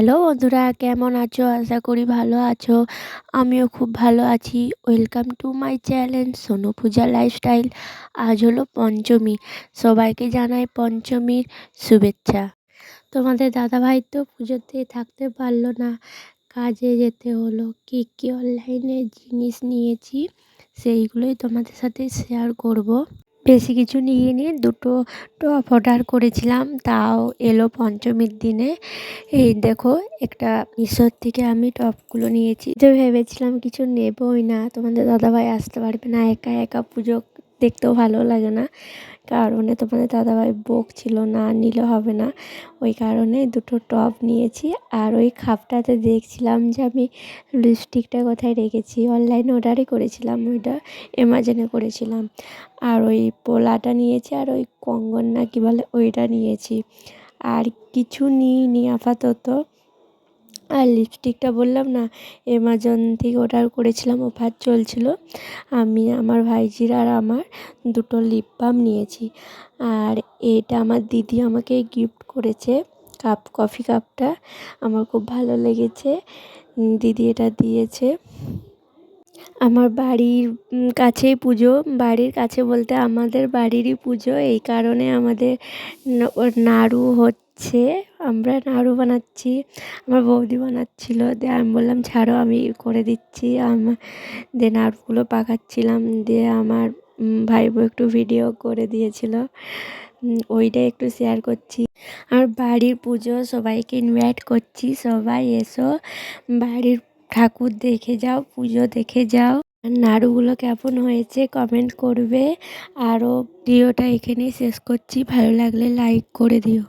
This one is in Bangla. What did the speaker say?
হ্যালো বন্ধুরা, কেমন আছো? আশা করি ভালো আছো। আমিও খুব ভালো আছি। Welcome to my channel Sonu Puja lifestyle. আজ হলো পঞ্চমী। সবাইকে জানাই পঞ্চমীর শুভেচ্ছা। তোমাদের দাদাভাই তো পুজোতে থাকতে পারলো না, কাজে যেতে হলো। কী কী অনলাইনে জিনিস নিয়েছি সেইগুলোই তোমাদের সাথে শেয়ার করব। বেশি কিছু নিয়ে দুটো টপ অর্ডার করেছিলাম, তাও এলো পঞ্চমীর দিনে। এই দেখো, একটা মিশোর থেকে আমি টপগুলো নিয়েছি। তো ভেবেছিলাম কিছু নেবই না, তোমাদের দাদাভাই আসতে পারবে না, একা একা পুজো দেখতেও ভালো লাগে না কারণে তোমাদের দাদাভাই বকছিল না নিলে হবে না, ওই কারণে দুটো টপ নিয়েছি। আর ওই খাপটাতে দেখছিলাম যে আমি লিপস্টিকটা কোথায় রেখেছি। অনলাইনে অর্ডারই করেছিলাম, ওইটা অ্যামাজনে করেছিলাম। আর ওই পোলাটা নিয়েছি, আর ওই কঙ্গন না কি বলে ওইটা নিয়েছি। আর কিছু নিইনি আপাতত। আর লিপস্টিকটা বললাম না, অ্যামাজন থেকে অর্ডার করেছিলাম, অফার চলছিল। আমি, আমার ভাইজির আর আমার দুটো লিপ বাম নিয়েছি। আর এটা আমার দিদি আমাকে গিফট করেছে, কফি কাপটা আমার খুব ভালো লেগেছে। দিদি এটা দিয়েছে। আমার বাড়ির কাছেই পুজো, বাড়ির কাছে বলতে আমাদের বাড়িরই পুজো, এই কারণে আমাদের নাড়ু হচ্ছে, আমরা নাড়ু বানাচ্ছি। আমার বৌদি বানাচ্ছিল, দিয়ে আমি বললাম ছাড়ো আমি করে দিচ্ছি। দিয়ে নাড়ুগুলো পাকাচ্ছিলাম, দিয়ে আমার ভাইবো একটু ভিডিও করে দিয়েছিল, ওইটাই একটু শেয়ার করছি। আর বাড়ির পুজো, সবাইকে ইনভাইট করছি, সবাই এসো, বাড়ির ঠাকুর দেখে যাও, পুজো দেখে যাও। নাড়ুগুলো কেমন হয়েছে কমেন্ট করবে। আরও ভিডিওটা এখানেই শেষ করছি, ভালো লাগলে লাইক করে দিও।